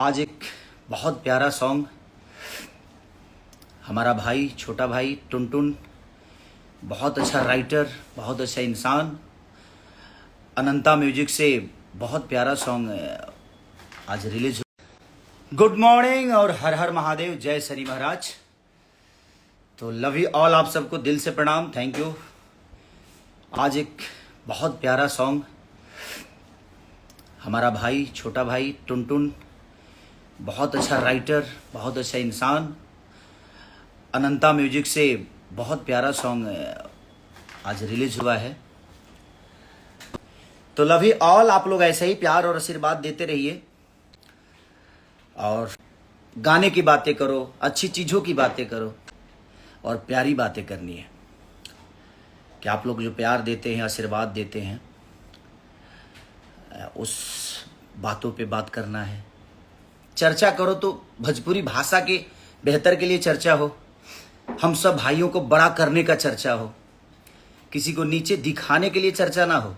आज एक बहुत प्यारा सॉन्ग हमारा भाई छोटा भाई टुनटुन, बहुत अच्छा राइटर, बहुत अच्छा इंसान, अनंता म्यूजिक से बहुत प्यारा सॉन्ग आज रिलीज हुआ। गुड मॉर्निंग और हर हर महादेव, जय शनि महाराज। तो लव यू ऑल, आप सबको दिल से प्रणाम, थैंक यू। आज एक बहुत प्यारा सॉन्ग हमारा भाई छोटा भाई टुनटुन, बहुत अच्छा राइटर, बहुत अच्छा इंसान, अनंता म्यूजिक से बहुत प्यारा सॉन्ग आज रिलीज हुआ है। तो लव यू ऑल, आप लोग ऐसे ही प्यार और आशीर्वाद देते रहिए और गाने की बातें करो, अच्छी चीज़ों की बातें करो और प्यारी बातें करनी है कि आप लोग जो प्यार देते हैं, आशीर्वाद देते हैं, उस बातों पे बात करना है। चर्चा करो तो भोजपुरी भाषा के बेहतर के लिए चर्चा हो, हम सब भाइयों को बड़ा करने का चर्चा हो, किसी को नीचे दिखाने के लिए चर्चा ना हो।